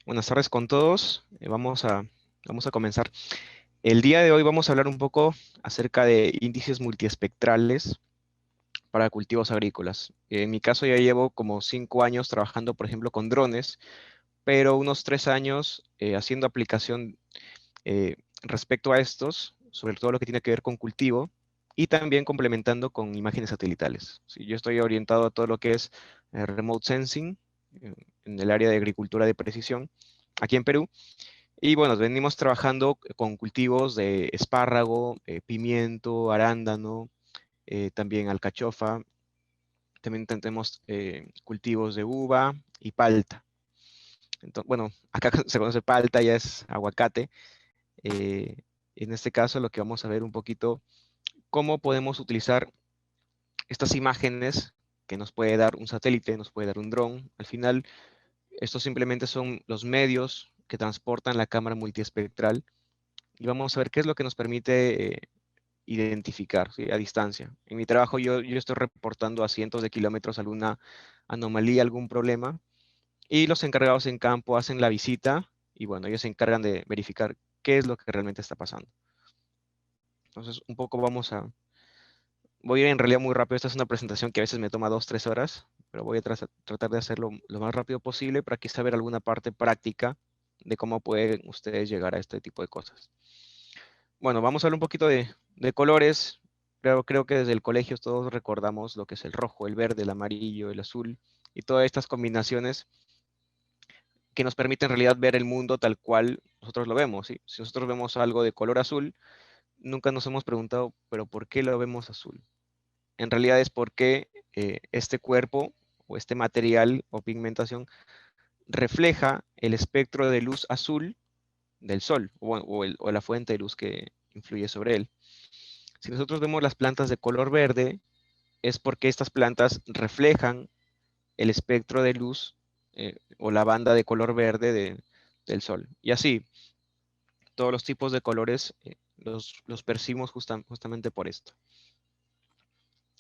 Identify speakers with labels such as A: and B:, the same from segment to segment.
A: Buenas tardes con todos. Vamos a comenzar. El día de hoy vamos a hablar un poco acerca de índices multiespectrales para cultivos agrícolas. En mi caso ya llevo como 5 años trabajando, por ejemplo, con drones, pero unos 3 años haciendo aplicación respecto a estos, sobre todo lo que tiene que ver con cultivo y también complementando con imágenes satelitales. Sí, yo estoy orientado a todo lo que es remote sensing en el área de agricultura de precisión aquí en Perú. Y bueno, venimos trabajando con cultivos de espárrago, pimiento, arándano, también alcachofa. También tenemos cultivos de uva y palta. Entonces, bueno, acá se conoce palta, ya es aguacate. Eh, en este caso, lo que vamos a ver un poquito, cómo podemos utilizar estas imágenes que nos puede dar un satélite, nos puede dar un dron. Al final, estos simplemente son los medios que transportan la cámara multiespectral y vamos a ver qué es lo que nos permite identificar, ¿sí? A distancia. En mi trabajo yo estoy reportando a cientos de kilómetros alguna anomalía, algún problema, y los encargados en campo hacen la visita y bueno, ellos se encargan de verificar qué es lo que realmente está pasando. Entonces, un poco voy a ir en realidad muy rápido. Esta es una presentación que a veces me toma 2, 3 horas, pero voy a tratar de hacerlo lo más rápido posible para quizá ver alguna parte práctica de cómo pueden ustedes llegar a este tipo de cosas. Bueno, vamos a hablar un poquito de colores. Creo que desde el colegio todos recordamos lo que es el rojo, el verde, el amarillo, el azul y todas estas combinaciones que nos permiten en realidad ver el mundo tal cual nosotros lo vemos, ¿sí? Si nosotros vemos algo de color azul, nunca nos hemos preguntado, pero ¿por qué lo vemos azul? En realidad es porque este cuerpo o este material o pigmentación refleja el espectro de luz azul del sol o la fuente de luz que influye sobre él. Si nosotros vemos las plantas de color verde, es porque estas plantas reflejan el espectro de luz o la banda de color verde del sol. Y así, todos los tipos de colores los percibimos justamente por esto.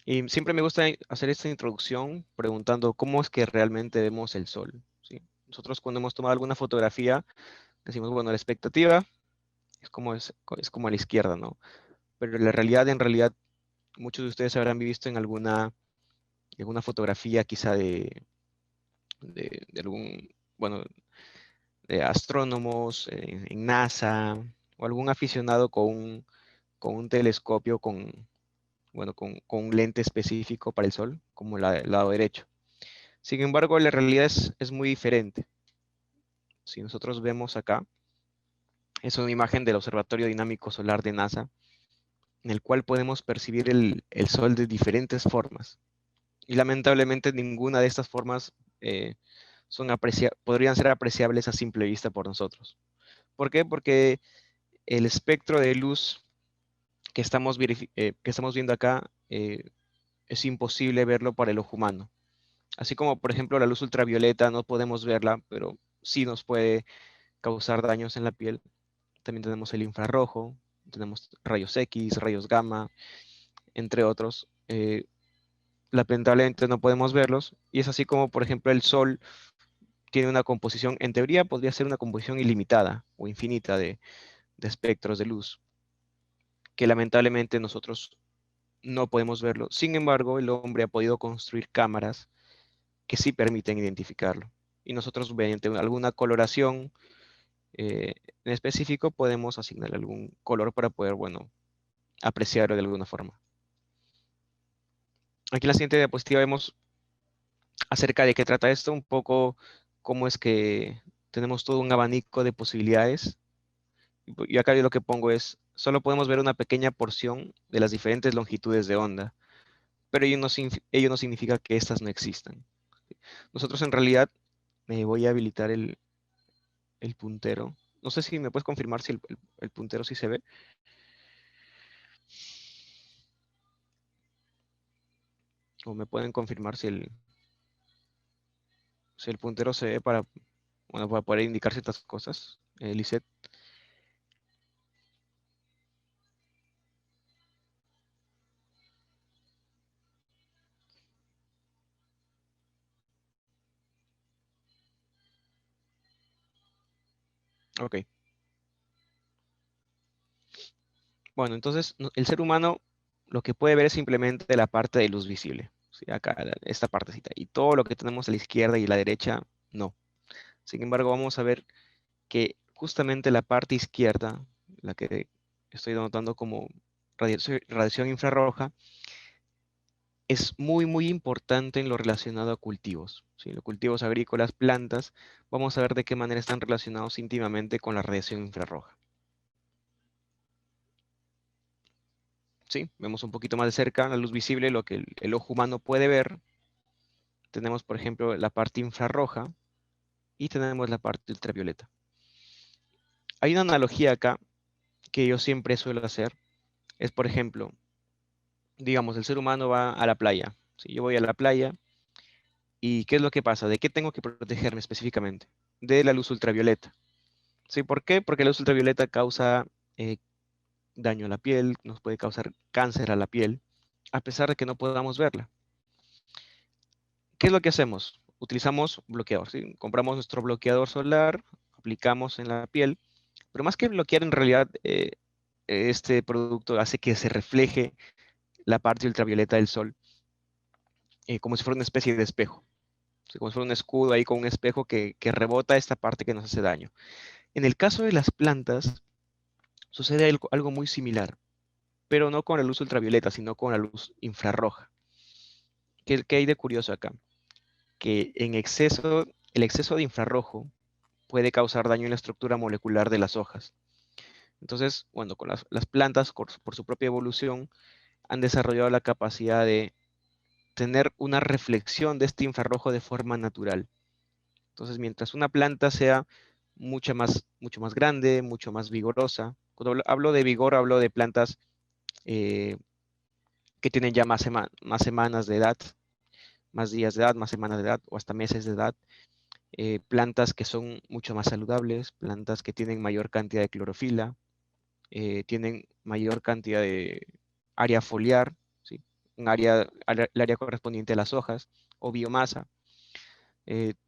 A: Y siempre me gusta hacer esta introducción preguntando cómo es que realmente vemos el sol, ¿sí? Nosotros cuando hemos tomado alguna fotografía decimos, bueno, la expectativa es como a la izquierda, ¿no? Pero la realidad, en realidad, muchos de ustedes habrán visto en alguna fotografía quizá de algún, bueno, de astrónomos en NASA o algún aficionado con un telescopio bueno, con un lente específico para el sol, como el lado derecho. Sin embargo, la realidad es muy diferente. Si nosotros vemos acá, es una imagen del Observatorio Dinámico Solar de NASA, en el cual podemos percibir el sol de diferentes formas. Y lamentablemente ninguna de estas formas podrían ser apreciables a simple vista por nosotros. ¿Por qué? Porque el espectro de luz que estamos viendo acá es imposible verlo para el ojo humano. Así como, por ejemplo, la luz ultravioleta no podemos verla, pero sí nos puede causar daños en la piel. También tenemos el infrarrojo, tenemos rayos X, rayos gamma, entre otros. Lamentablemente no podemos verlos. Y es así como, por ejemplo, el Sol tiene una composición, en teoría podría ser una composición ilimitada o infinita de espectros de luz, que lamentablemente nosotros no podemos verlo. Sin embargo, el hombre ha podido construir cámaras que sí permiten identificarlo. Y nosotros, mediante alguna coloración en específico, podemos asignar algún color para poder, bueno, apreciarlo de alguna forma. Aquí en la siguiente diapositiva vemos acerca de qué trata esto, un poco cómo es que tenemos todo un abanico de posibilidades. Y acá yo lo que pongo es, solo podemos ver una pequeña porción de las diferentes longitudes de onda, pero ello no significa que estas no existan. Nosotros en realidad, me voy a habilitar el puntero. No sé si me puedes confirmar si el puntero sí se ve. O me pueden confirmar si el puntero se ve bueno, para poder indicar ciertas cosas. Lisette. Ok. Bueno, entonces el ser humano lo que puede ver es simplemente la parte de luz visible. ¿Sí? Acá, esta partecita. Y todo lo que tenemos a la izquierda y a la derecha, no. Sin embargo, vamos a ver que justamente la parte izquierda, la que estoy denotando como radiación infrarroja, es muy, muy importante en lo relacionado a cultivos. ¿Sí? Los cultivos agrícolas, plantas, vamos a ver de qué manera están relacionados íntimamente con la radiación infrarroja. ¿Sí? Vemos un poquito más de cerca la luz visible, lo que el ojo humano puede ver. Tenemos, por ejemplo, la parte infrarroja y tenemos la parte ultravioleta. Hay una analogía acá que yo siempre suelo hacer. Es, por ejemplo, digamos, el ser humano va a la playa. Si yo voy a la playa, ¿y qué es lo que pasa? ¿De qué tengo que protegerme específicamente? De la luz ultravioleta. ¿Sí? ¿Por qué? Porque la luz ultravioleta causa eh, daño a la piel, nos puede causar cáncer a la piel, a pesar de que no podamos verla. ¿Qué es lo que hacemos? Utilizamos bloqueador, ¿sí? Compramos nuestro bloqueador solar, aplicamos en la piel, pero más que bloquear, en realidad, este producto hace que se refleje la parte ultravioleta del sol, como si fuera una especie de espejo, ¿sí? Como si fuera un escudo ahí con un espejo que rebota esta parte que nos hace daño. En el caso de las plantas, sucede algo muy similar, pero no con la luz ultravioleta, sino con la luz infrarroja. ¿Qué hay de curioso acá? Que el exceso de infrarrojo puede causar daño en la estructura molecular de las hojas. Entonces, bueno, con las plantas, por su propia evolución, han desarrollado la capacidad de tener una reflexión de este infrarrojo de forma natural. Entonces, mientras una planta sea mucho más grande, mucho más vigorosa, cuando hablo de vigor, hablo de plantas eh, que tienen ya más semanas de edad, más días de edad, más semanas de edad o hasta meses de edad, plantas que son mucho más saludables, plantas que tienen mayor cantidad de clorofila, tienen mayor cantidad de área foliar, ¿sí? El área correspondiente a las hojas o biomasa.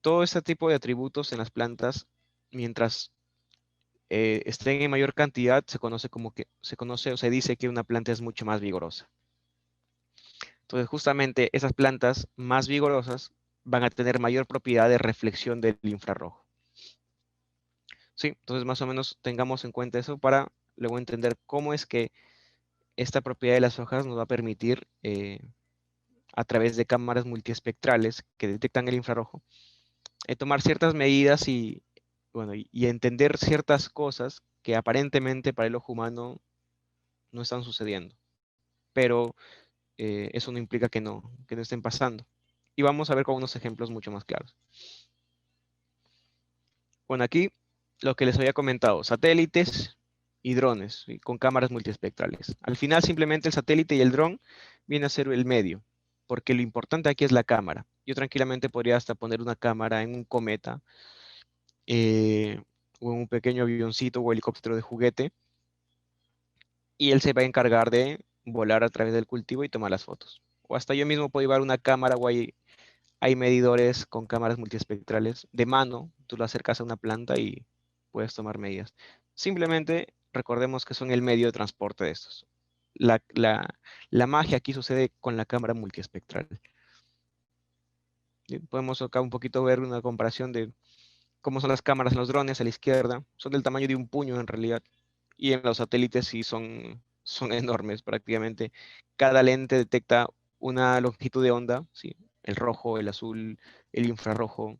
A: Todo este tipo de atributos en las plantas, mientras estén en mayor cantidad, se conoce o se dice que una planta es mucho más vigorosa. Entonces, justamente esas plantas más vigorosas van a tener mayor propiedad de reflexión del infrarrojo. Sí, entonces más o menos tengamos en cuenta eso para luego entender cómo es que esta propiedad de las hojas nos va a permitir, a través de cámaras multiespectrales que detectan el infrarrojo, tomar ciertas medidas y, bueno, y entender ciertas cosas que aparentemente para el ojo humano no están sucediendo. Pero eso no implica que no estén pasando. Y vamos a ver con unos ejemplos mucho más claros. Bueno, aquí lo que les había comentado, satélites y drones, ¿sí? Con cámaras multiespectrales. Al final simplemente el satélite y el dron viene a ser el medio, porque lo importante aquí es la cámara. Yo tranquilamente podría hasta poner una cámara en un cometa, eh, o en un pequeño avioncito o helicóptero de juguete, y él se va a encargar de volar a través del cultivo y tomar las fotos. O hasta yo mismo puedo llevar una cámara o hay medidores con cámaras multiespectrales de mano, tú lo acercas a una planta y puedes tomar medidas. Simplemente recordemos que son el medio de transporte de estos. La, la- la magia aquí sucede con la cámara multiespectral. Y podemos acá un poquito ver una comparación de cómo son las cámaras en los drones a la izquierda. Son del tamaño de un puño en realidad. Y en los satélites sí son enormes prácticamente. Cada lente detecta una longitud de onda, ¿sí? El rojo, el azul, el infrarrojo,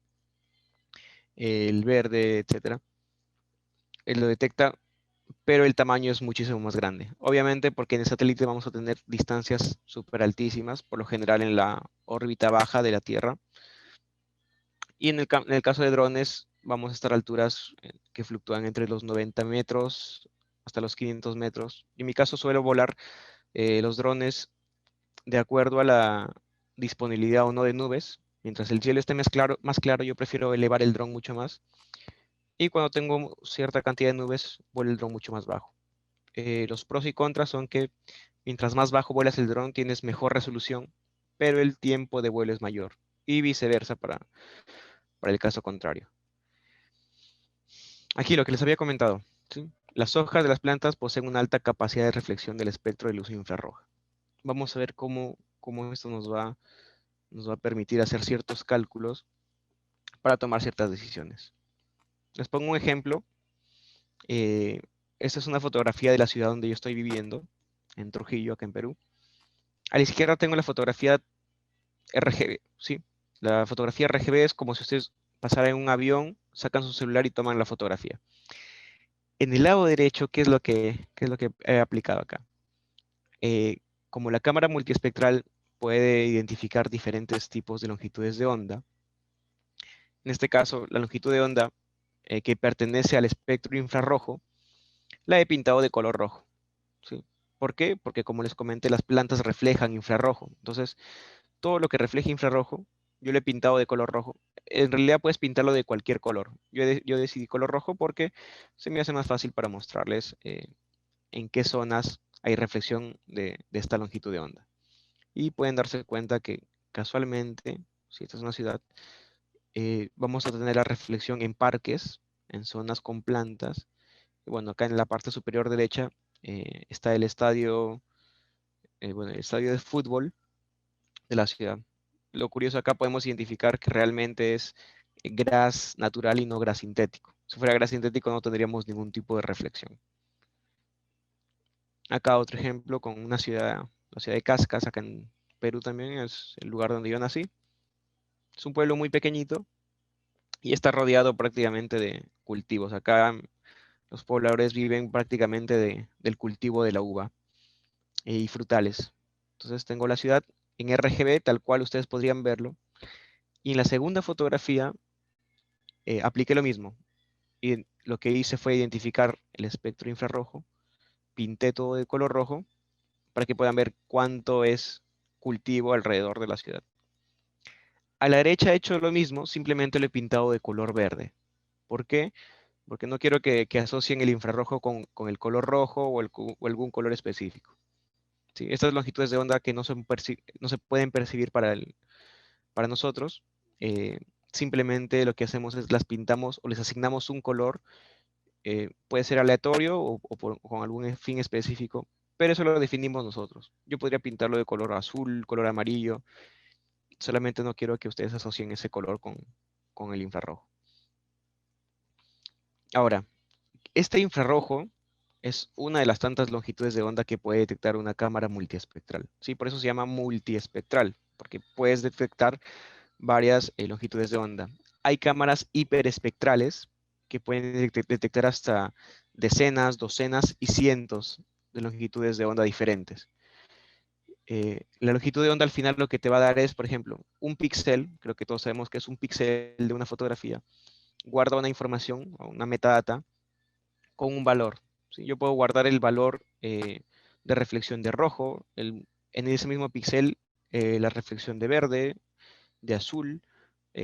A: el verde, etcétera. Él lo detecta, pero el tamaño es muchísimo más grande. Obviamente porque en el satélite vamos a tener distancias súper altísimas, por lo general en la órbita baja de la Tierra. Y en el caso de drones vamos a estar a alturas que fluctúan entre los 90 metros hasta los 500 metros. En mi caso suelo volar los drones de acuerdo a la disponibilidad o no de nubes. Mientras el cielo esté más claro, yo prefiero elevar el dron mucho más. Y cuando tengo cierta cantidad de nubes, vuelo el dron mucho más bajo. Los pros y contras son que mientras más bajo vuelas el dron, tienes mejor resolución, pero el tiempo de vuelo es mayor. Y viceversa para el caso contrario. Aquí lo que les había comentado, ¿sí? Las hojas de las plantas poseen una alta capacidad de reflexión del espectro de luz infrarroja. Vamos a ver cómo esto nos va a permitir hacer ciertos cálculos para tomar ciertas decisiones. Les pongo un ejemplo. Eh, Esta es una fotografía de la ciudad donde yo estoy viviendo, en Trujillo, acá en Perú. A la izquierda tengo la fotografía RGB, ¿sí? La fotografía RGB es como si ustedes pasaran en un avión, sacan su celular y toman la fotografía. En el lado derecho, ¿qué es lo que he aplicado acá? Eh, Como la cámara multiespectral puede identificar diferentes tipos de longitudes de onda, en este caso, la longitud de onda que pertenece al espectro infrarrojo, la he pintado de color rojo, ¿sí? ¿Por qué? Porque como les comenté, las plantas reflejan infrarrojo. Entonces, todo lo que refleje infrarrojo, yo lo he pintado de color rojo. En realidad puedes pintarlo de cualquier color. Yo decidí color rojo porque se me hace más fácil para mostrarles en qué zonas hay reflexión de esta longitud de onda. Y pueden darse cuenta que casualmente, si esta es una ciudad, vamos a tener la reflexión en parques, en zonas con plantas. Y bueno, acá en la parte superior derecha está bueno, el estadio de fútbol de la ciudad. Lo curioso acá podemos identificar que realmente es gras natural y no gras sintético. Si fuera gras sintético no tendríamos ningún tipo de reflexión. Acá otro ejemplo con una ciudad, la ciudad de Cascas, acá en Perú también es el lugar donde yo nací. Es un pueblo muy pequeñito y está rodeado prácticamente de cultivos. Acá los pobladores viven prácticamente del cultivo de la uva y frutales. Entonces tengo la ciudad en RGB, tal cual ustedes podrían verlo. Y en la segunda fotografía apliqué lo mismo. Y lo que hice fue identificar el espectro infrarrojo, pinté todo de color rojo para que puedan ver cuánto es cultivo alrededor de la ciudad. A la derecha he hecho lo mismo, simplemente lo he pintado de color verde. ¿Por qué? Porque no quiero que asocien el infrarrojo con el color rojo o algún color específico. ¿Sí? Estas longitudes de onda que no se pueden percibir para nosotros, eh, simplemente lo que hacemos es las pintamos o les asignamos un color, puede ser aleatorio o con algún fin específico, pero eso lo definimos nosotros. Yo podría pintarlo de color azul, color amarillo, solamente no quiero que ustedes asocien ese color con el infrarrojo. Ahora, este infrarrojo es una de las tantas longitudes de onda que puede detectar una cámara multiespectral. ¿Sí? Por eso se llama multiespectral, porque puedes detectar varias longitudes de onda. Hay cámaras hiperespectrales que pueden detectar hasta decenas, docenas y cientos de longitudes de onda diferentes. La longitud de onda al final lo que te va a dar es, por ejemplo, un píxel, creo que todos sabemos que es un píxel de una fotografía, guarda una información o una metadata con un valor. ¿Sí? Yo puedo guardar el valor de reflexión de rojo, en ese mismo píxel la reflexión de verde, de azul,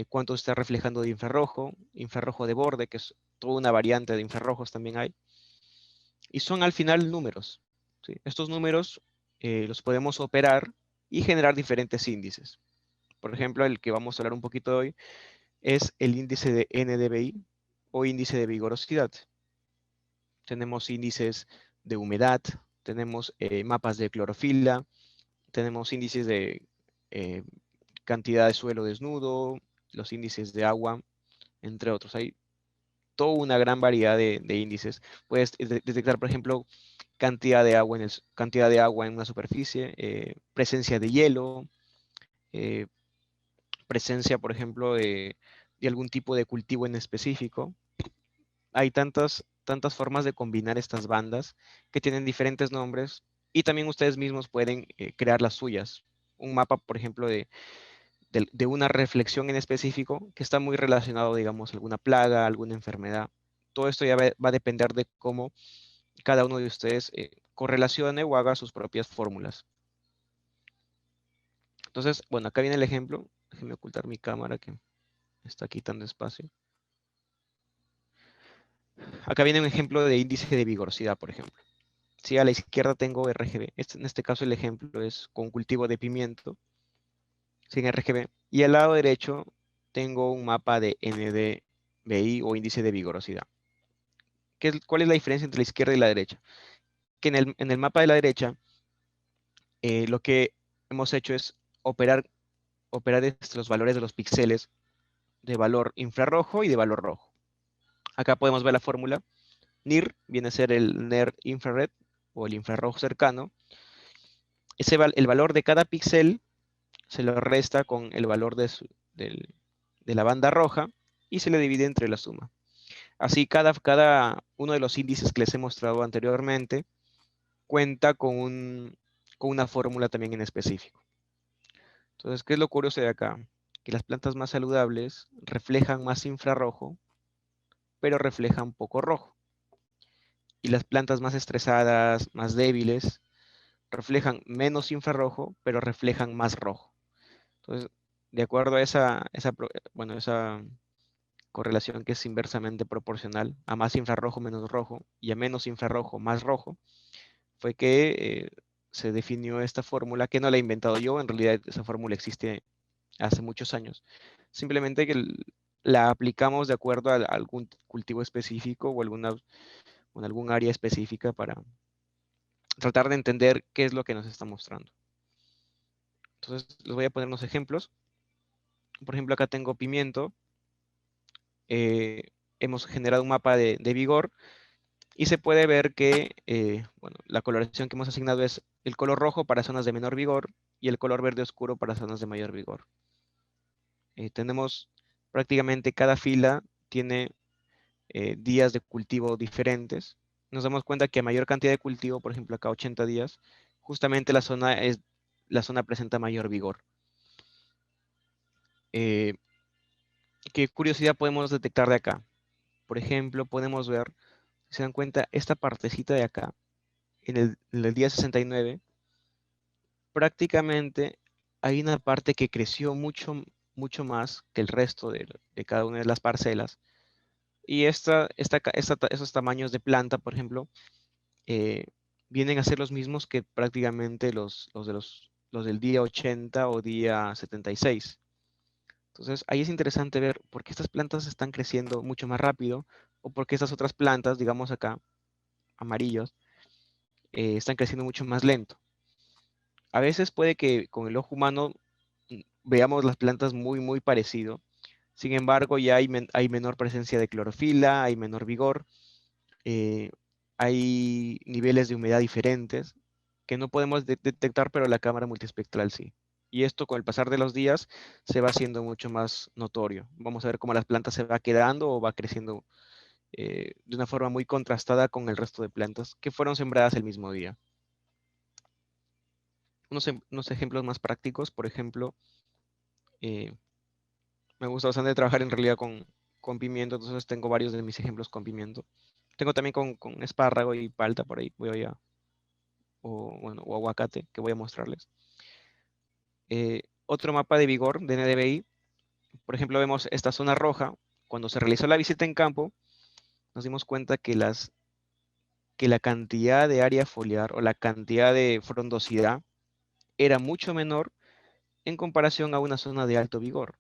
A: cuánto está reflejando de infrarrojo, infrarrojo de borde, que es toda una variante de infrarrojos también hay, y son al final números. ¿Sí? Estos números los podemos operar y generar diferentes índices. Por ejemplo, el que vamos a hablar un poquito hoy es el índice de NDVI o índice de vigorosidad. Tenemos índices de humedad, tenemos mapas de clorofila, tenemos índices de eh, cantidad de suelo desnudo, los índices de agua, entre otros. Hay toda una gran variedad de índices. Puedes detectar, por ejemplo, cantidad de agua en una superficie, presencia de hielo, eh, presencia, por ejemplo, de algún tipo de cultivo en específico. Hay tantas formas de combinar estas bandas que tienen diferentes nombres y también ustedes mismos pueden crear las suyas. Un mapa, por ejemplo, de una reflexión en específico que está muy relacionado, digamos, a alguna plaga, alguna enfermedad. Todo esto ya va a depender de cómo cada uno de ustedes correlacione o haga sus propias fórmulas. Entonces, bueno, acá viene el ejemplo. Déjenme ocultar mi cámara que me está quitando espacio. Acá viene un ejemplo de índice de vigorosidad, por ejemplo. Si a la izquierda tengo RGB, en este caso el ejemplo es con cultivo de pimiento, sin RGB, y al lado derecho tengo un mapa de NDVI o índice de vigorosidad. ¿Cuál es la diferencia entre la izquierda y la derecha? Que en el mapa de la derecha, lo que hemos hecho es operar los valores de los píxeles de valor infrarrojo y de valor rojo. Acá podemos ver la fórmula. NIR viene a ser el Near Infrared o el infrarrojo cercano. El valor de cada píxel se lo resta con el valor de la banda roja y se le divide entre la suma. Así, cada uno de los índices que les he mostrado anteriormente cuenta con una fórmula también en específico. Entonces, ¿qué es lo curioso de acá? Que las plantas más saludables reflejan más infrarrojo, pero reflejan poco rojo. Y las plantas más estresadas, más débiles, reflejan menos infrarrojo, pero reflejan más rojo. Entonces, de acuerdo a esa correlación que es inversamente proporcional, a más infrarrojo menos rojo y a menos infrarrojo más rojo, fue que se definió esta fórmula, que no la he inventado yo, en realidad esa fórmula existe hace muchos años. Simplemente que la aplicamos de acuerdo a algún cultivo específico o en algún área específica para tratar de entender qué es lo que nos está mostrando. Entonces, les voy a poner unos ejemplos. Por ejemplo, acá tengo pimiento. eh, Hemos generado un mapa de vigor y se puede ver que bueno, la coloración que hemos asignado es el color rojo para zonas de menor vigor y el color verde oscuro para zonas de mayor vigor. Tenemos prácticamente cada fila tiene días de cultivo diferentes. Nos damos cuenta que a mayor cantidad de cultivo, por ejemplo acá 80 días, justamente la zona presenta mayor vigor. Eh, ¿Qué curiosidad podemos detectar de acá? Por ejemplo, podemos ver, si se dan cuenta, esta partecita de acá, en el día 69, prácticamente hay una parte que creció mucho más que el resto de cada una de las parcelas. Y esos tamaños de planta, por ejemplo, eh, vienen a ser los mismos que prácticamente los del día 80 o día 76. Entonces, ahí es interesante ver por qué estas plantas están creciendo mucho más rápido o por qué estas otras plantas, digamos acá, amarillos, están creciendo mucho más lento. A veces puede que con el ojo humano veamos las plantas muy parecido. Sin embargo, ya hay menor presencia de clorofila, hay menor vigor, eh, hay niveles de humedad diferentes que no podemos detectar, pero la cámara multiespectral sí. Y esto con el pasar de los días se va haciendo mucho más notorio. Vamos a ver cómo las plantas se va quedando o va creciendo de una forma muy contrastada con el resto de plantas que fueron sembradas el mismo día. Unos ejemplos más prácticos, por ejemplo, eh, me gusta bastante trabajar en realidad con pimiento, entonces tengo varios de mis ejemplos con pimiento. Tengo también con espárrago y palta por ahí, o, bueno, o aguacate que voy a mostrarles. Otro mapa de vigor de NDVI, por ejemplo, vemos esta zona roja. Cuando se realizó la visita en campo, nos dimos cuenta que la cantidad de área foliar o la cantidad de frondosidad era mucho menor en comparación a una zona de alto vigor.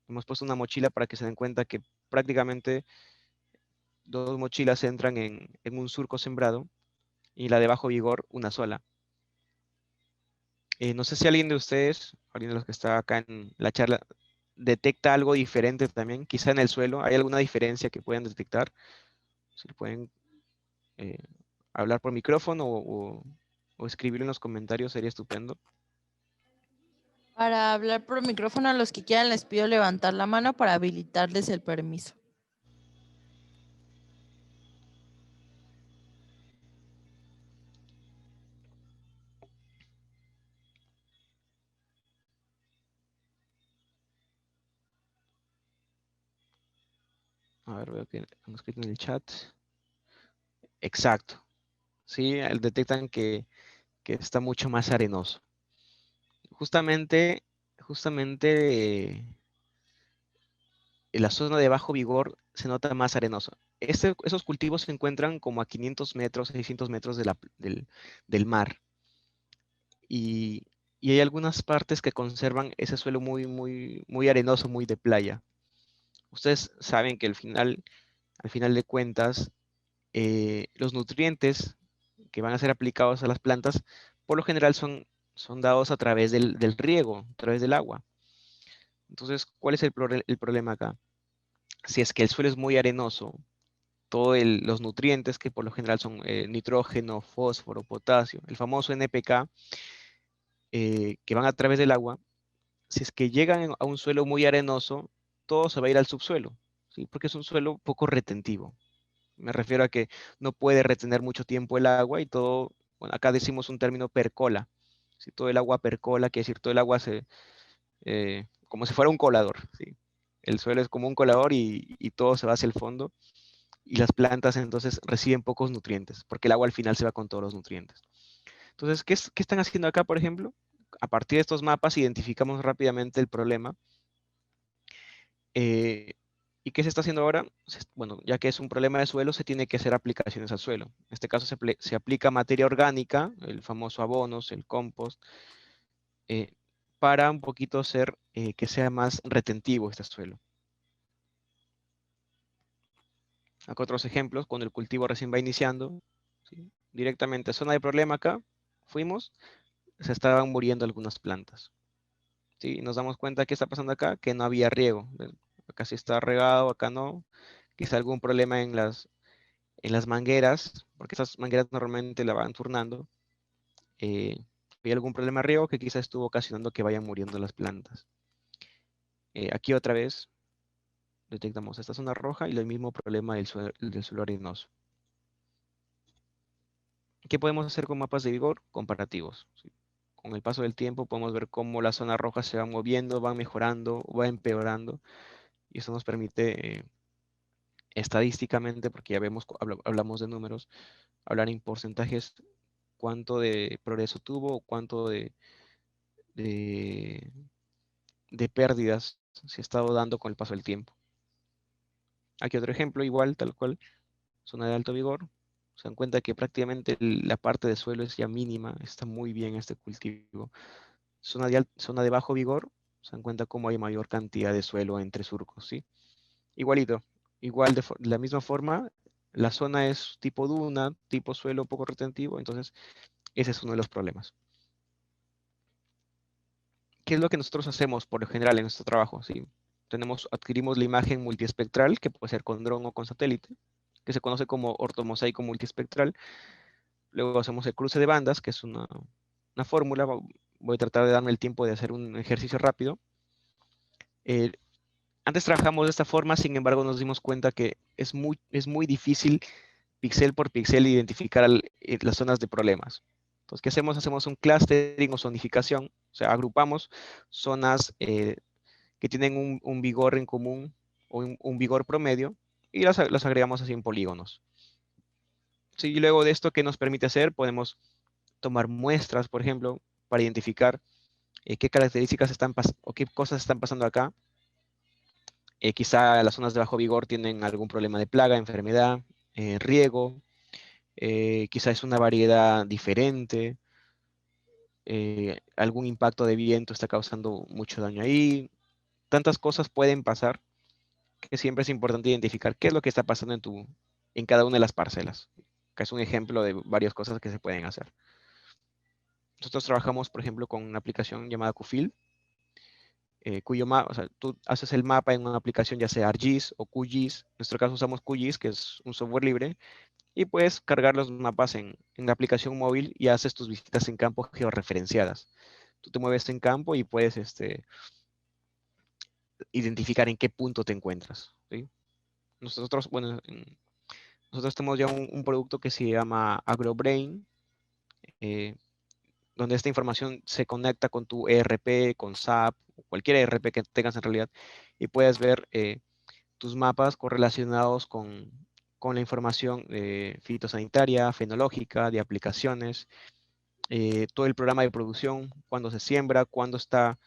A: Hemos puesto una mochila para que se den cuenta que prácticamente dos mochilas entran en un surco sembrado y la de bajo vigor una sola. No sé si alguien de ustedes, alguien de los que está acá en la charla, detecta algo diferente también, quizá en el suelo, ¿hay alguna diferencia que puedan detectar? Si pueden eh, hablar por micrófono o escribirlo en los comentarios, sería estupendo.
B: Para hablar por micrófono, a los que quieran les pido levantar la mano para habilitarles el permiso.
A: A ver, veo que han escrito en el chat. Exacto. Sí, detectan que está mucho más arenoso. Justamente, justamente en la zona de bajo vigor se nota más arenoso. Esos cultivos se encuentran como a 500 metros, 600 metros del mar. Y, y hay algunas partes que conservan ese suelo muy arenoso, muy de playa. Ustedes saben que al final al final de cuentas, los nutrientes que van a ser aplicados a las plantas, por lo general son dados a través del riego, a través del agua. Entonces, ¿cuál es el problema acá? Si es que el suelo es muy arenoso, todos los nutrientes que por lo general son nitrógeno, fósforo, potasio, el famoso NPK, que van a través del agua, si es que llegan a un suelo muy arenoso, todo se va a ir al subsuelo, ¿sí? Porque es un suelo poco retentivo. Me refiero a que no puede retener mucho tiempo el agua y todo, bueno, acá decimos un término percola. Si todo el agua percola, quiere decir todo el agua como si fuera un colador, ¿sí? El suelo es como un colador y todo se va hacia el fondo y las plantas entonces reciben pocos nutrientes, porque el agua al final se va con todos los nutrientes. Entonces, ¿qué están haciendo acá, por ejemplo? A partir de estos mapas identificamos rápidamente el problema. eh, ¿Y qué se está haciendo ahora? Bueno, ya que es un problema de suelo, se tiene que hacer aplicaciones al suelo. En este caso se aplica materia orgánica, el famoso abonos, el compost, eh, para un poquito hacer que sea más retentivo este suelo. Acá otros ejemplos, cuando el cultivo recién va iniciando, ¿sí? Directamente, zona de problema acá, fuimos, se estaban muriendo algunas plantas. ¿Sí? Y nos damos cuenta que está pasando acá, que no había riego. Acá sí está regado, acá no. Quizá algún problema en las mangueras, porque esas mangueras normalmente la van turnando. Hay algún problema de riego que quizá estuvo ocasionando que vayan muriendo las plantas. Aquí otra vez detectamos esta zona roja y el mismo problema del suelo arenoso. ¿Qué podemos hacer con mapas de vigor? Comparativos. ¿Sí? Con el paso del tiempo podemos ver cómo la zona roja se va moviendo, va mejorando, va empeorando. Y eso nos permite estadísticamente, porque ya vemos, hablamos de números, hablar en porcentajes, cuánto de progreso tuvo, cuánto de, de pérdidas se ha estado dando con el paso del tiempo. Aquí otro ejemplo, igual, tal cual, zona de alto vigor. Se dan cuenta que prácticamente la parte de suelo es ya mínima, está muy bien este cultivo. Zona de bajo vigor, se dan cuenta cómo hay mayor cantidad de suelo entre surcos, ¿sí? Igualito, igual de la misma forma, la zona es tipo duna, tipo suelo poco retentivo, entonces ese es uno de los problemas. ¿Qué es lo que nosotros hacemos por lo general en nuestro trabajo? ¿Sí? Adquirimos la imagen multiespectral, que puede ser con dron o con satélite, que se conoce como ortomosaico multiespectral. Luego hacemos el cruce de bandas, que es una fórmula. Voy a tratar de darme el tiempo de hacer un ejercicio rápido. Eh, Antes trabajamos de esta forma, sin embargo nos dimos cuenta que es muy difícil píxel por píxel identificar las zonas de problemas. Entonces, ¿qué hacemos? Hacemos un clustering o zonificación, o sea, agrupamos zonas que tienen un vigor en común o un vigor promedio y las agregamos así en polígonos. Sí, y luego de esto, ¿qué nos permite hacer? Podemos tomar muestras, por ejemplo, para identificar qué características o qué cosas están pasando acá. Quizá las zonas de bajo vigor tienen algún problema de plaga, enfermedad, riego, quizá es una variedad diferente, algún impacto de viento está causando mucho daño ahí. Tantas cosas pueden pasar que siempre es importante identificar qué es lo que está pasando en cada una de las parcelas, que es un ejemplo de varias cosas que se pueden hacer. Nosotros trabajamos, por ejemplo, con una aplicación llamada QFIL, cuyo mapa, o sea, tú haces el mapa en una aplicación ya sea ArcGIS o QGIS. En nuestro caso usamos QGIS, que es un software libre, y puedes cargar los mapas en la aplicación móvil y haces tus visitas en campo georreferenciadas. Tú te mueves en campo y puedes identificar en qué punto te encuentras, ¿sí? Nosotros, bueno, nosotros tenemos ya un producto que se llama AgroBrain, eh, donde esta información se conecta con tu ERP, con SAP, o cualquier ERP que tengas en realidad, y puedes ver tus mapas correlacionados con la información fitosanitaria, fenológica, de aplicaciones, todo el programa de producción, cuándo se siembra, cuándo está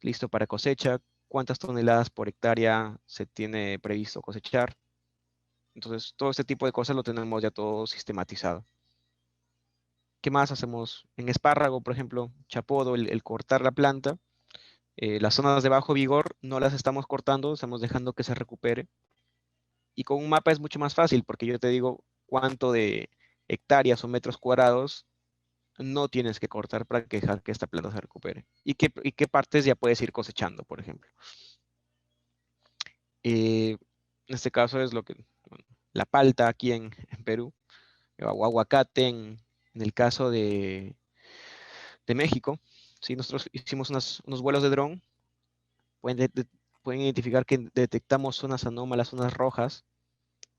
A: listo para cosecha, cuántas toneladas por hectárea se tiene previsto cosechar. Entonces, todo este tipo de cosas lo tenemos ya todo sistematizado. ¿Qué más hacemos? En espárrago, por ejemplo, chapodo, el cortar la planta. Las zonas de bajo vigor no las estamos cortando, estamos dejando que se recupere. Y con un mapa es mucho más fácil porque yo te digo cuánto de hectáreas o metros cuadrados no tienes que cortar para que dejar que esta planta se recupere. Y qué partes ya puedes ir cosechando, por ejemplo. En este caso es bueno, la palta aquí en Perú, o aguacate en el caso de México. Sí, nosotros hicimos unos vuelos de dron, pueden, pueden identificar que detectamos zonas anómalas, zonas rojas.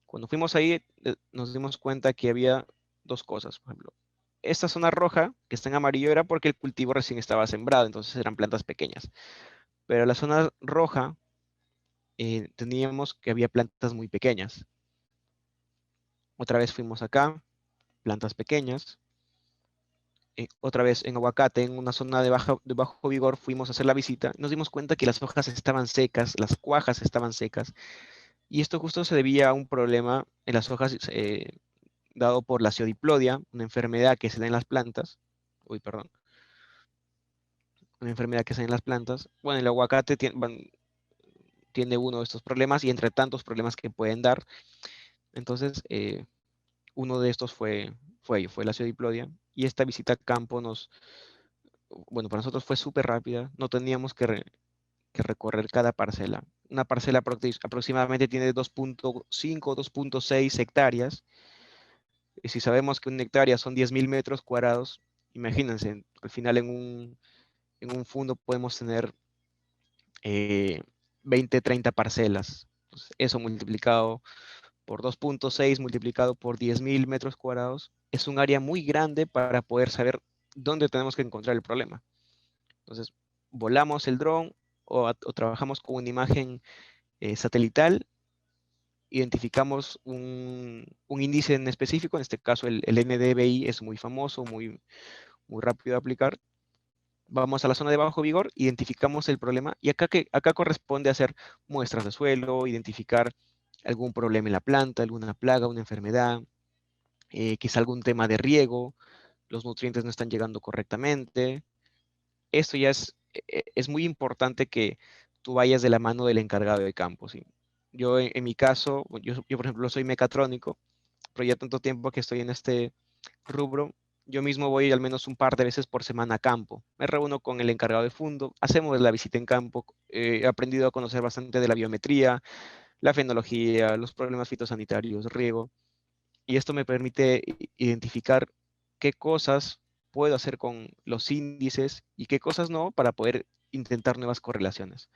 A: Cuando fuimos ahí, nos dimos cuenta que había dos cosas. Por ejemplo, esta zona roja, que está en amarillo, era porque el cultivo recién estaba sembrado, entonces eran plantas pequeñas. Pero la zona roja, teníamos que había plantas muy pequeñas. Otra vez fuimos acá, plantas pequeñas. Otra vez en aguacate, en una zona de bajo vigor, fuimos a hacer la visita. Nos dimos cuenta que las hojas estaban secas, las cuajas estaban secas. Y esto justo se debía a un problema en las hojas, dado por la ceodiplodia, una enfermedad que se da en las plantas. Uy, perdón. Una enfermedad que se da en las plantas. Bueno, el aguacate tiene uno de estos problemas y entre tantos problemas que pueden dar. Entonces, uno de estos fue la ceodiplodia. Y esta visita a campo bueno, para nosotros fue súper rápida. No teníamos que recorrer cada parcela. Una parcela aproximadamente tiene 2.5, 2.6 hectáreas. Y si sabemos que una hectárea son 10.000 metros cuadrados, imagínense, al final en un fondo podemos tener 20, 30 parcelas. Entonces, eso multiplicado por 2.6 multiplicado por 10.000 metros cuadrados es un área muy grande para poder saber dónde tenemos que encontrar el problema. Entonces, volamos el dron o trabajamos con una imagen satelital, identificamos un índice en específico, en este caso el NDVI es muy famoso, muy rápido de aplicar. Vamos a la zona de bajo vigor, identificamos el problema y acá corresponde hacer muestras de suelo, identificar algún problema en la planta, alguna plaga, una enfermedad, quizá algún tema de riego, los nutrientes no están llegando correctamente. Esto ya es muy importante que tú vayas de la mano del encargado de campo, ¿sí? Yo en mi caso, yo por ejemplo soy mecatrónico, pero ya tanto tiempo que estoy en este rubro, yo mismo voy al menos un par de veces por semana a campo. Me reúno con el encargado de fondo, hacemos la visita en campo, he aprendido a conocer bastante de la biometría, la fenología, los problemas fitosanitarios, riego, y esto me permite identificar qué cosas puedo hacer con los índices y qué cosas no para poder intentar nuevas correlaciones.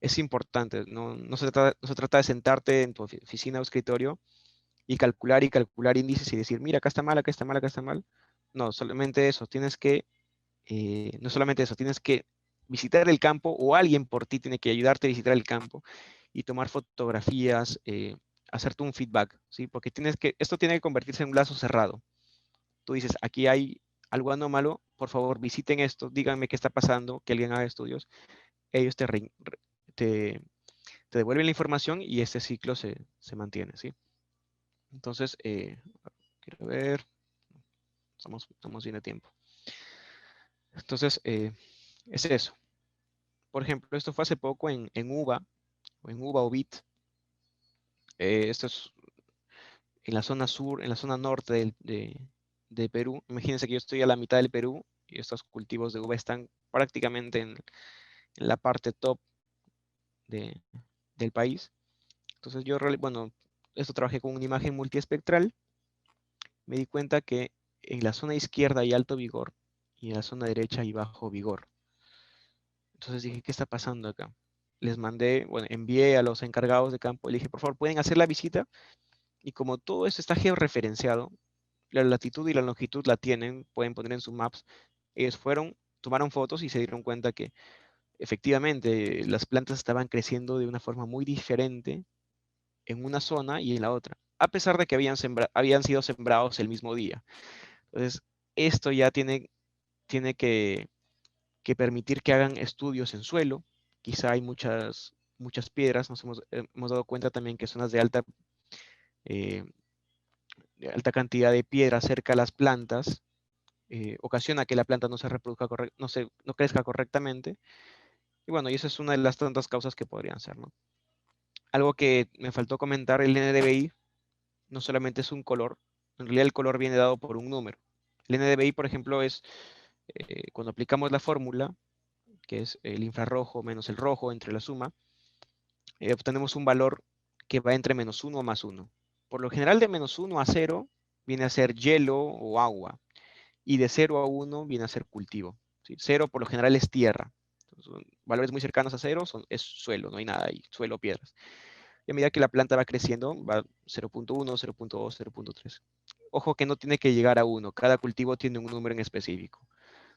A: Es importante, no se trata de sentarte en tu oficina o escritorio y calcular índices y decir, mira, acá está mal, acá está mal, acá está mal. No, solamente eso, no solamente eso, tienes que visitar el campo o alguien por ti tiene que ayudarte a visitar el campo y tomar fotografías, hacerte un feedback, ¿sí? Porque esto tiene que convertirse en un lazo cerrado. Tú dices, aquí hay algo anómalo, por favor visiten esto, díganme qué está pasando, que alguien haga estudios, ellos te, te devuelven la información y este ciclo se mantiene, ¿sí? Entonces, quiero ver, estamos bien de tiempo. Entonces, es eso. Por ejemplo, esto fue hace poco en UBA, o en UBA o BIT. Esto es en la zona sur, en la zona norte de Perú. Imagínense que yo estoy a la mitad del Perú y estos cultivos de uva están prácticamente en la parte top de- del país. Entonces bueno, esto trabajé con una imagen multiespectral. Me di cuenta que en la zona izquierda hay alto vigor y en la zona derecha hay bajo vigor. Entonces dije, ¿qué está pasando acá? Les mandé, bueno, envié a los encargados de campo, le dije, por favor, pueden hacer la visita. Y como todo esto está georreferenciado, la latitud y la longitud la tienen, pueden poner en sus maps. Ellos fueron, tomaron fotos y se dieron cuenta que efectivamente las plantas estaban creciendo de una forma muy diferente en una zona y en la otra, a pesar de que habían sido sembrados el mismo día. Entonces, esto ya tiene que permitir que hagan estudios en suelo. Quizá hay muchas piedras, hemos dado cuenta también que zonas eh, de alta cantidad de piedras cerca a las plantas ocasiona que la planta no se reproduzca no crezca correctamente. Y bueno, y esa es una de las tantas causas que podrían ser, ¿no? Algo que me faltó comentar, el NDVI no solamente es un color, en realidad el color viene dado por un número. El NDVI, por ejemplo, es cuando aplicamos la fórmula, que es el infrarrojo menos el rojo entre la suma, obtenemos un valor que va entre -1 a +1. Por lo general, de -1 a 0 viene a ser hielo o agua, y de 0 a 1 viene a ser cultivo. ¿Sí? 0 por lo general es tierra. Entonces, valores muy cercanos a 0 es suelo, no hay nada ahí, suelo o piedras. Y a medida que la planta va creciendo, va 0.1, 0.2, 0.3. Ojo que no tiene que llegar a 1, cada cultivo tiene un número en específico.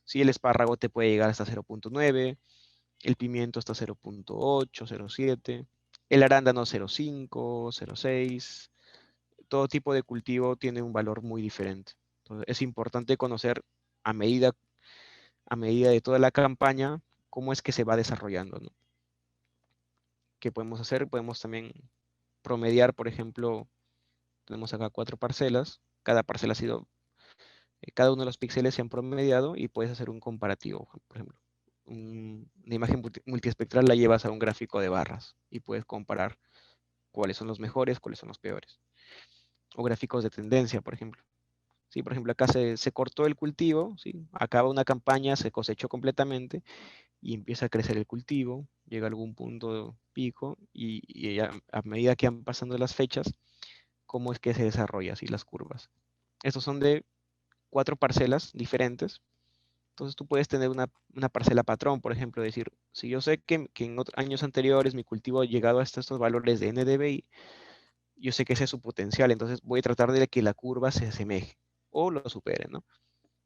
A: Sí, el espárrago te puede llegar hasta 0.9, el pimiento hasta 0.8, 0.7, el arándano 0.5, 0.6. Todo tipo de cultivo tiene un valor muy diferente. Entonces, es importante conocer a medida, a medida de toda la campaña cómo es que se va desarrollando, ¿no? ¿Qué podemos hacer? Podemos también promediar, por ejemplo, tenemos acá 4 parcelas, cada parcela ha sido, cada uno de los píxeles se han promediado y puedes hacer un comparativo, por ejemplo. Una imagen multiespectral la llevas a un gráfico de barras y puedes comparar cuáles son los mejores, cuáles son los peores. O gráficos de tendencia, por ejemplo. Sí, por ejemplo, acá se cortó el cultivo, ¿sí? Acaba una campaña, se cosechó completamente y empieza a crecer el cultivo, llega a algún punto pico y a medida que van pasando las fechas, cómo es que se desarrollan así las curvas. Estos son de 4 parcelas diferentes. Entonces tú puedes tener una parcela patrón, por ejemplo, decir, si yo sé que en años anteriores mi cultivo ha llegado hasta estos valores de NDVI, yo sé que ese es su potencial, entonces voy a tratar de que la curva se asemeje o lo supere, ¿no?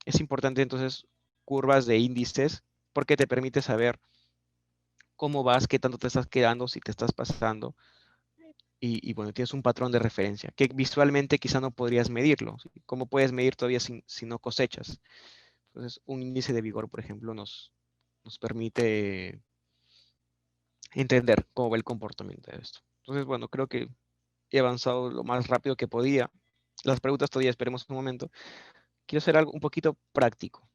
A: Es importante entonces curvas de índices porque te permite saber cómo vas, qué tanto te estás quedando, si te estás pasando, y bueno, tienes un patrón de referencia, que visualmente quizá no podrías medirlo, ¿sí? ¿Cómo puedes medir todavía si no cosechas? Entonces, un índice de vigor, por ejemplo, nos permite entender cómo va el comportamiento de esto. Entonces, bueno, creo que he avanzado lo más rápido que podía. Las preguntas todavía esperemos un momento. Quiero hacer algo un poquito práctico.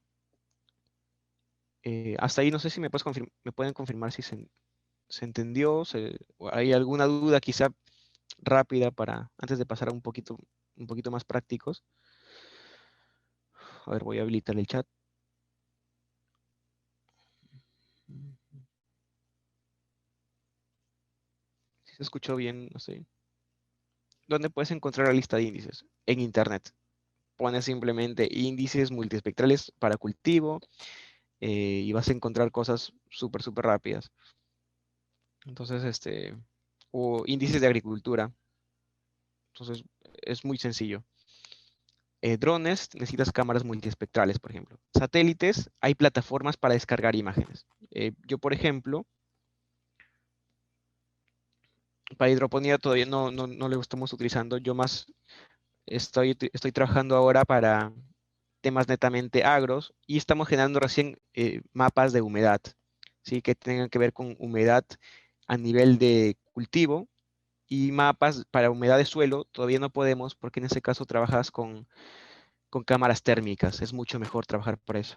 A: Hasta ahí no sé si me pueden confirmar si se entendió, o hay alguna duda quizá rápida para antes de pasar a un poquito más prácticos. A ver, voy a habilitar el chat. Si se escuchó bien, no sé. ¿Dónde puedes encontrar la lista de índices? En Internet. Pones simplemente índices multiespectrales para cultivo y vas a encontrar cosas súper, súper rápidas. Entonces, o índices de agricultura. Entonces, es muy sencillo. Drones, necesitas cámaras multiespectrales, por ejemplo. Satélites, hay plataformas para descargar imágenes. Yo, por ejemplo, para hidroponía todavía no lo estamos utilizando. Yo más estoy trabajando ahora para temas netamente agros y estamos generando recién mapas de humedad, ¿sí? Que tengan que ver con humedad a nivel de cultivo y mapas para humedad de suelo. Todavía no podemos porque en ese caso trabajas con cámaras térmicas. Es mucho mejor trabajar por eso.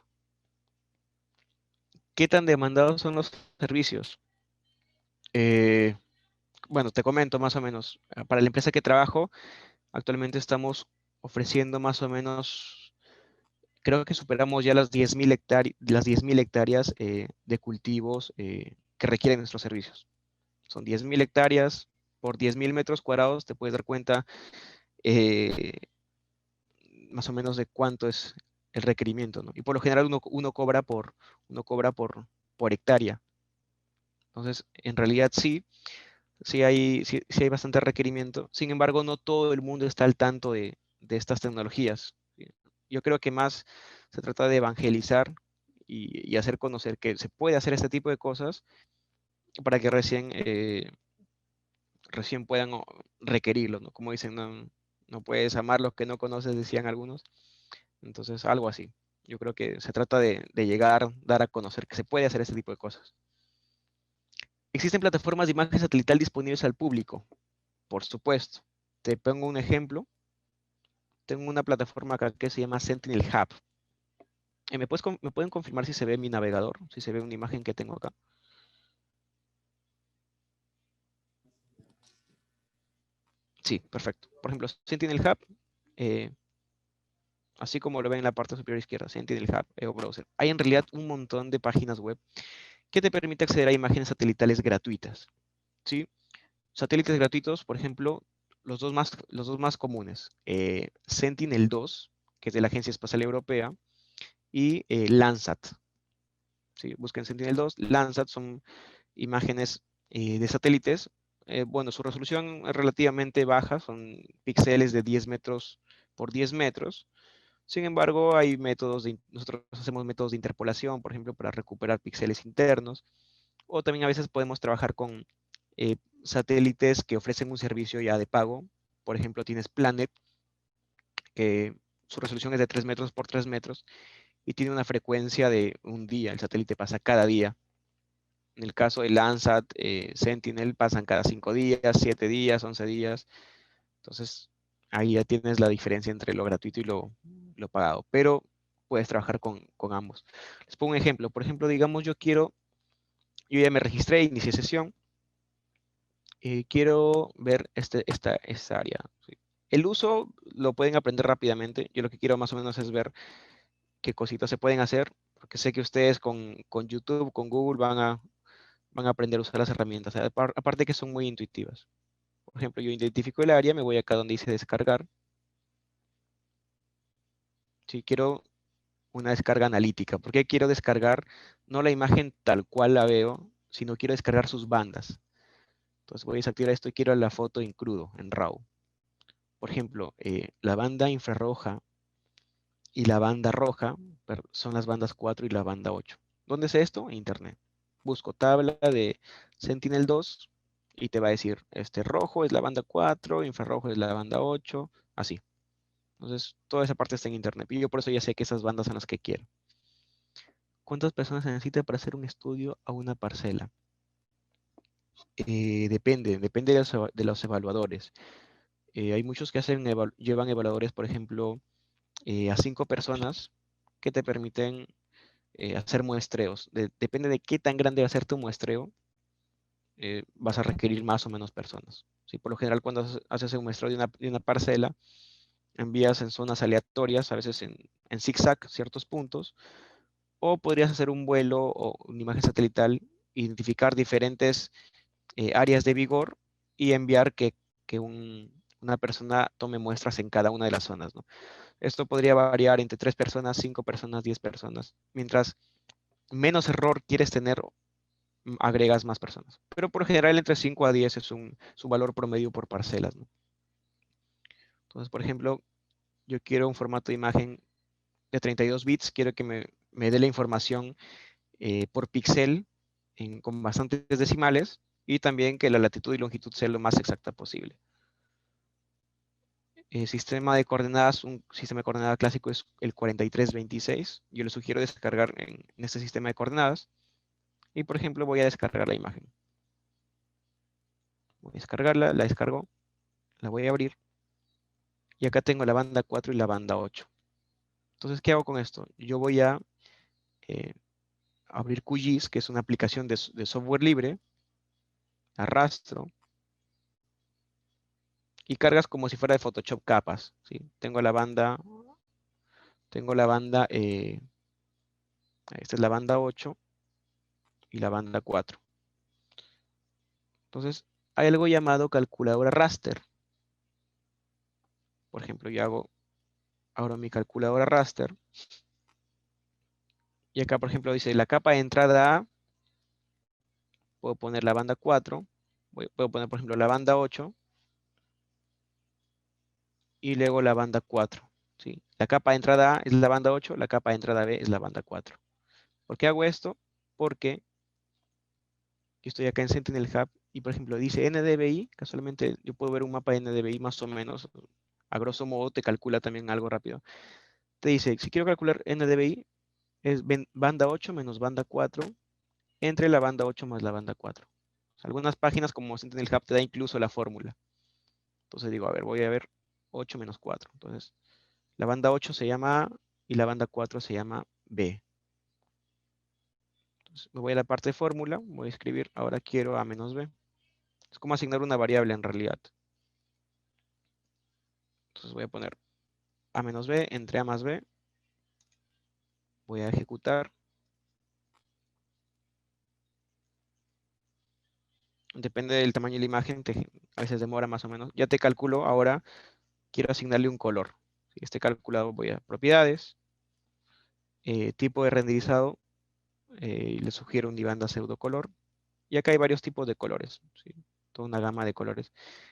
A: ¿Qué tan demandados son los servicios? Eh, bueno, te comento más o menos. Para la empresa que trabajo, actualmente estamos ofreciendo más o menos, creo que superamos ya las 10.000 hectáreas de cultivos que requieren nuestros servicios. Son 10.000 hectáreas por 10.000 metros cuadrados, te puedes dar cuenta eh, más o menos de cuánto es el requerimiento, ¿no? Y por lo general uno cobra por hectárea. Entonces, en realidad sí hay bastante requerimiento. Sin embargo, no todo el mundo está al tanto de estas tecnologías. ¿Sí? Yo creo que más se trata de evangelizar y hacer conocer que se puede hacer este tipo de cosas para que recién puedan requerirlo, ¿no? Como dicen, no puedes amar los que no conoces, decían algunos. Entonces, algo así. Yo creo que se trata de llegar, dar a conocer que se puede hacer este tipo de cosas. ¿Existen plataformas de imagen satelital disponibles al público? Por supuesto. Te pongo un ejemplo. Tengo una plataforma acá que se llama Sentinel Hub. ¿Me pueden confirmar si se ve mi navegador? Si se ve una imagen que tengo acá. Sí, perfecto. Por ejemplo, Sentinel Hub, eh, así como lo ven en la parte superior izquierda, Sentinel Hub, EO Browser. Hay en realidad un montón de páginas web que te permite acceder a imágenes satelitales gratuitas, ¿sí? Satélites gratuitos, por ejemplo, los dos más comunes, Sentinel-2, que es de la Agencia Espacial Europea, y Landsat, ¿sí? Busquen Sentinel-2, Landsat son imágenes de satélites. Bueno, su resolución es relativamente baja, son píxeles de 10 metros por 10 metros. Sin embargo, hay nosotros hacemos métodos de interpolación, por ejemplo, para recuperar píxeles internos, o también a veces podemos trabajar con eh, satélites que ofrecen un servicio ya de pago. Por ejemplo, tienes Planet, que su resolución es de 3 metros por 3 metros y tiene una frecuencia de un día. El satélite pasa cada día. En el caso de Landsat, Sentinel pasan cada 5 días, 7 días, 11 días. Entonces, ahí ya tienes la diferencia entre lo gratuito y lo pagado. Pero puedes trabajar con ambos. Les pongo un ejemplo. Por ejemplo, digamos, yo ya me registré, inicié sesión. Quiero ver esta área. ¿Sí? El uso lo pueden aprender rápidamente. Yo lo que quiero más o menos es ver qué cositas se pueden hacer, porque sé que ustedes con YouTube, con Google van a aprender a usar las herramientas. Aparte que son muy intuitivas. Por ejemplo, yo identifico el área, me voy acá donde dice descargar. Si quiero una descarga analítica, porque quiero descargar no la imagen tal cual la veo, sino quiero descargar sus bandas. Entonces voy a desactivar esto y quiero la foto en crudo, en RAW. Por ejemplo, la banda infrarroja y la banda roja son las bandas 4 y la banda 8. ¿Dónde es esto? En Internet. Busco tabla de Sentinel-2 y te va a decir, este rojo es la banda 4, infrarrojo es la banda 8, así. Entonces, toda esa parte está en Internet. Y yo por eso ya sé que esas bandas son las que quiero. ¿Cuántas personas se necesita para hacer un estudio a una parcela? Depende de los evaluadores. Hay muchos que llevan evaluadores, por ejemplo, a 5 personas que te permiten hacer muestreos. Depende de qué tan grande va a ser tu muestreo, vas a requerir más o menos personas. ¿Sí? Por lo general, cuando haces un muestreo de una parcela, envías en zonas aleatorias, a veces en zigzag, ciertos puntos, o podrías hacer un vuelo o una imagen satelital, identificar diferentes áreas de vigor y enviar que una persona tome muestras en cada una de las zonas, ¿no? Esto podría variar entre 3 personas, 5 personas, 10 personas. Mientras menos error quieres tener, agregas más personas. Pero por general entre 5 a 10 es un valor promedio por parcelas, ¿no? Entonces, por ejemplo, yo quiero un formato de imagen de 32 bits, quiero que me dé la información por píxel con bastantes decimales y también que la latitud y longitud sea lo más exacta posible. Sistema de coordenadas, un sistema de coordenadas clásico es el 4326. Yo le sugiero descargar en este sistema de coordenadas y, por ejemplo, voy a descargar la imagen. Voy a descargarla, la descargo, la voy a abrir y acá tengo la banda 4 y la banda 8. Entonces, ¿qué hago con esto? Yo voy a eh, abrir QGIS, que es una aplicación de software libre, arrastro y cargas como si fuera de Photoshop capas, ¿sí? Tengo la banda, esta es la banda 8 y la banda 4. Entonces, hay algo llamado calculadora raster. Por ejemplo, yo abro mi calculadora raster y acá, por ejemplo, dice la capa de entrada A, puedo poner la banda 4, puedo poner, por ejemplo, la banda 8 y luego la banda 4, ¿sí? La capa de entrada A es la banda 8, la capa de entrada B es la banda 4. ¿Por qué hago esto? Porque yo estoy acá en Sentinel Hub y, por ejemplo, dice NDVI, casualmente yo puedo ver un mapa de NDVI más o menos, a grosso modo te calcula también algo rápido. Te dice, si quiero calcular NDVI, es banda 8 menos banda 4 entre la banda 8 más la banda 4. Algunas páginas como Sentinel Hub te da incluso la fórmula. Entonces digo, a ver, voy a ver 8 menos 4. Entonces, la banda 8 se llama A y la banda 4 se llama B. Entonces, me voy a la parte de fórmula, voy a escribir, ahora quiero A menos B. Es como asignar una variable en realidad. Entonces voy a poner A menos B entre A más B. Voy a ejecutar. Depende del tamaño de la imagen, a veces demora más o menos. Ya te calculo, ahora quiero asignarle un color. Este calculado voy a propiedades, tipo de renderizado, y le sugiero un divanda pseudocolor. Y acá hay varios tipos de colores, ¿sí? Toda una gama de colores.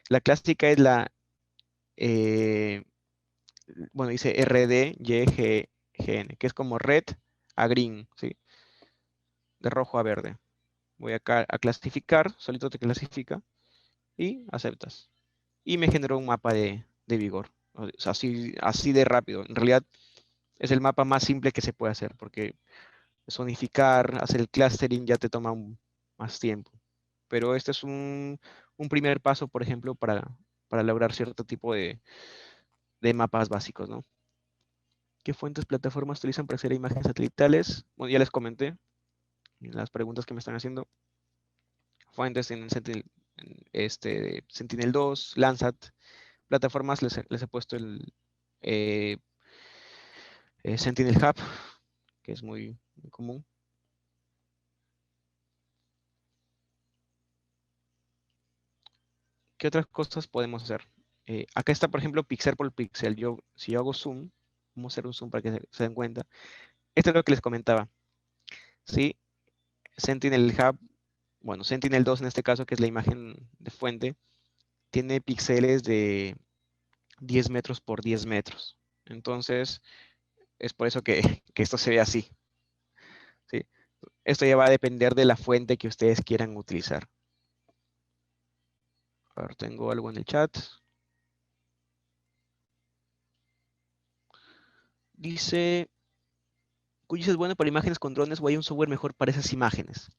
A: La clásica es la, eh, bueno, dice RDYGN, que es como red a green, ¿sí? De rojo a verde. Voy acá a clasificar, solito te clasifica y aceptas. Y me generó un mapa de vigor. O sea, así de rápido. En realidad es el mapa más simple que se puede hacer, porque zonificar, hacer el clustering ya te toma más tiempo. Pero este es un primer paso, por ejemplo, para lograr cierto tipo de mapas básicos, ¿no? ¿Qué fuentes, plataformas utilizan para hacer imágenes satelitales? Bueno, ya les comenté en las preguntas que me están haciendo. Fuentes en Sentinel-2, Landsat. Plataformas les he puesto el eh, Sentinel Hub, que es muy común. ¿Qué otras cosas podemos hacer? Acá está, por ejemplo, píxel por píxel. Si yo hago zoom, vamos a hacer un zoom para que se den cuenta. Esto es lo que les comentaba. ¿Sí? Sentinel Hub, bueno, Sentinel-2 en este caso, que es la imagen de fuente, tiene píxeles de 10 metros por 10 metros. Entonces, es por eso que esto se ve así. ¿Sí? Esto ya va a depender de la fuente que ustedes quieran utilizar. A ver, tengo algo en el chat. Dice, QGIS es bueno para imágenes con drones o hay un software mejor para esas imágenes.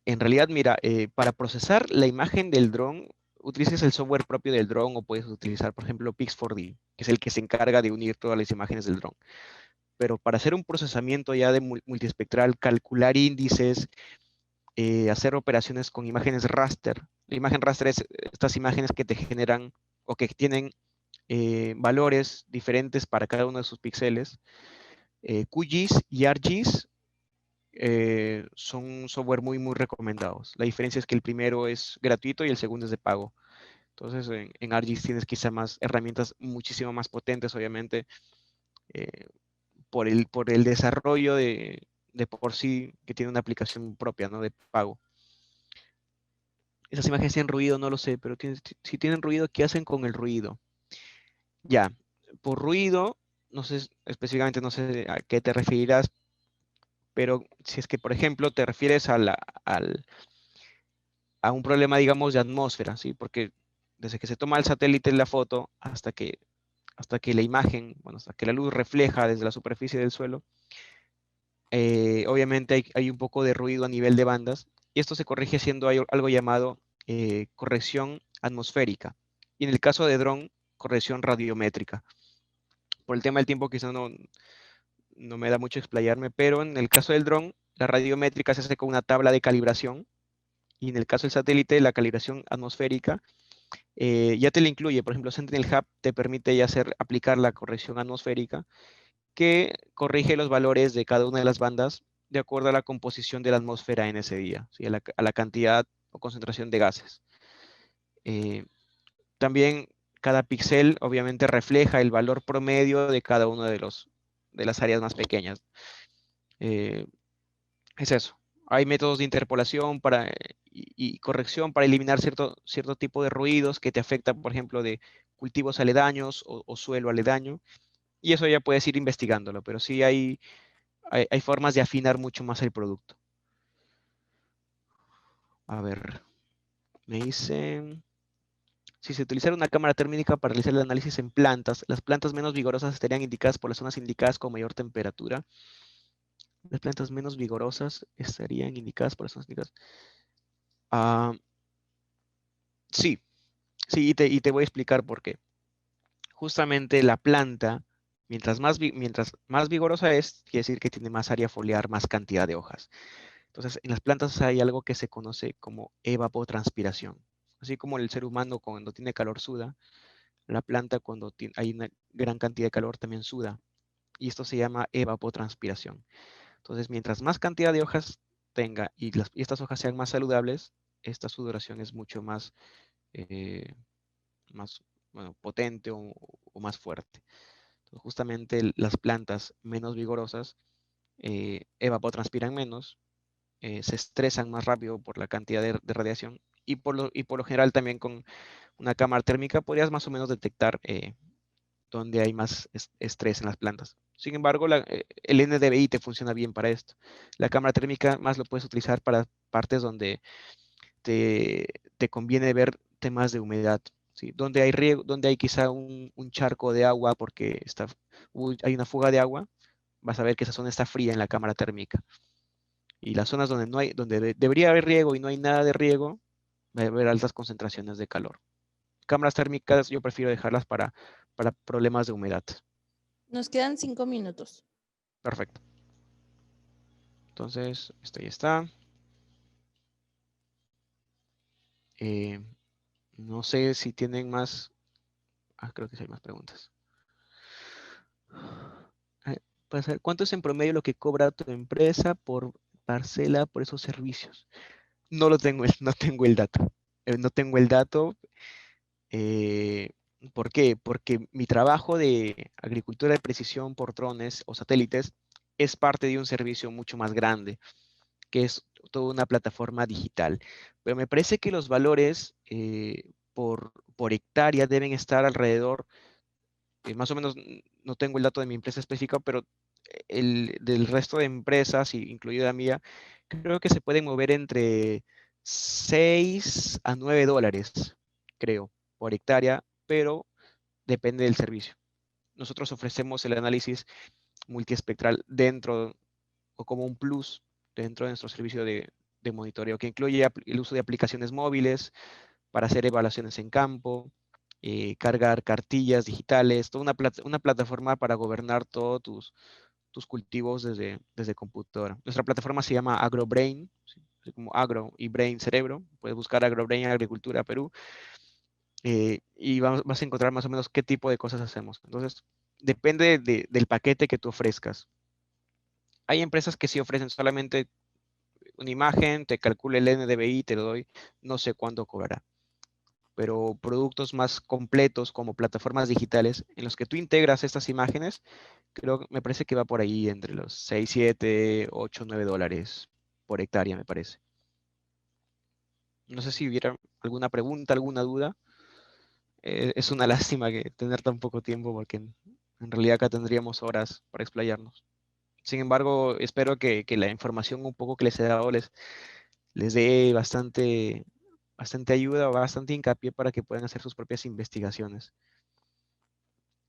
A: En realidad, mira, para procesar la imagen del dron, utilices el software propio del dron o puedes utilizar, por ejemplo, Pix4D, que es el que se encarga de unir todas las imágenes del dron. Pero para hacer un procesamiento ya de multiespectral, calcular índices, hacer operaciones con imágenes raster. La imagen raster es estas imágenes que te generan o que tienen valores diferentes para cada uno de sus píxeles. QGIS y ArcGIS son software muy recomendados. La diferencia es que el primero es gratuito y el segundo es de pago. Entonces, en ArcGIS tienes quizá más herramientas muchísimo más potentes, obviamente, eh, por el desarrollo de por sí, que tiene una aplicación propia, ¿no? De pago. Esas imágenes tienen ruido, no lo sé, pero si tienen ruido, ¿qué hacen con el ruido? Ya, por ruido, no sé específicamente, no sé a qué te referirás, pero si es que, por ejemplo, te refieres a un problema, digamos, de atmósfera, ¿sí? Porque desde que se toma el satélite la foto hasta que la imagen, bueno, hasta que la luz refleja desde la superficie del suelo, obviamente hay un poco de ruido a nivel de bandas, y esto se corrige haciendo algo llamado corrección atmosférica. Y en el caso de dron, corrección radiométrica. Por el tema del tiempo quizá no me da mucho explayarme, pero en el caso del dron, la radiométrica se hace con una tabla de calibración, y en el caso del satélite, la calibración atmosférica ya te la incluye. Por ejemplo, Sentinel Hub te permite ya aplicar la corrección atmosférica, que corrige los valores de cada una de las bandas de acuerdo a la composición de la atmósfera en ese día, ¿sí? A la cantidad o concentración de gases. Eh, También cada píxel obviamente refleja el valor promedio de cada uno de las áreas más pequeñas. Eh, es eso. Hay métodos de interpolación y corrección para eliminar cierto tipo de ruidos que te afectan, por ejemplo, de cultivos aledaños o suelo aledaño. Y eso ya puedes ir investigándolo, pero sí hay formas de afinar mucho más el producto. A ver, me dicen, si se utilizara una cámara térmica para realizar el análisis en plantas, las plantas menos vigorosas estarían indicadas por las zonas indicadas con mayor temperatura. Las plantas menos vigorosas estarían indicadas por las zonas indicadas. Ah, sí, sí, y te voy a explicar por qué. Justamente la planta, mientras más vigorosa es, quiere decir que tiene más área foliar, más cantidad de hojas. Entonces, en las plantas hay algo que se conoce como evapotranspiración. Así como el ser humano cuando tiene calor suda, La planta cuando hay una gran cantidad de calor también suda y esto se llama evapotranspiración. Entonces, mientras más cantidad de hojas tenga y estas hojas sean más saludables, esta sudoración es mucho más, eh, más bueno, potente o más fuerte. Entonces, justamente las plantas menos vigorosas evapotranspiran menos, se estresan más rápido por la cantidad de radiación y por lo general también con una cámara térmica podrías más o menos detectar donde hay más estrés en las plantas. Sin embargo, el NDVI te funciona bien para esto. La cámara térmica más lo puedes utilizar para partes donde te, te conviene ver temas de humedad, ¿sí? Donde hay riego, donde hay quizá un charco de agua porque hay una fuga de agua, vas a ver que esa zona está fría en la cámara térmica. Y las zonas donde no hay, donde debería haber riego y no hay nada de riego, va a haber altas concentraciones de calor. Cámaras térmicas yo prefiero dejarlas para problemas de humedad.
B: Nos quedan 5 minutos.
A: Perfecto. Entonces, esto ya está. Eh, no sé si tienen más. Ah, creo que sí hay más preguntas. Ah, para saber, ¿cuánto es en promedio lo que cobra tu empresa por parcela por esos servicios? No lo tengo, no tengo el dato. No tengo el dato. eh, ¿Por qué? Porque mi trabajo de agricultura de precisión por drones o satélites es parte de un servicio mucho más grande, que es toda una plataforma digital. Pero me parece que los valores por hectárea deben estar alrededor, más o menos, no tengo el dato de mi empresa específica, pero del resto de empresas, incluida la mía, creo que se pueden mover entre 6 a 9 dólares, creo, por hectárea, pero depende del servicio. Nosotros ofrecemos el análisis multiespectral dentro o como un plus dentro de nuestro servicio de monitoreo, que incluye el uso de aplicaciones móviles para hacer evaluaciones en campo, cargar cartillas digitales, toda una plataforma para gobernar todos tus cultivos desde computadora. Nuestra plataforma se llama AgroBrain, ¿sí? Así como agro y brain cerebro. Puedes buscar AgroBrain Agricultura Perú y vas a encontrar más o menos qué tipo de cosas hacemos. Entonces, depende del paquete que tú ofrezcas. Hay empresas que sí ofrecen solamente una imagen, te calcula el NDVI, te lo doy, no sé cuándo cobrará. Pero productos más completos como plataformas digitales en los que tú integras estas imágenes, me parece que va por ahí entre los 6 7 8 9 dólares por hectárea, me parece. No sé si hubiera alguna pregunta, alguna duda. Es una lástima que tener tan poco tiempo porque en realidad acá tendríamos horas para explayarnos. Sin embargo, espero que la información un poco que les he dado les dé bastante ayuda o bastante hincapié para que puedan hacer sus propias investigaciones.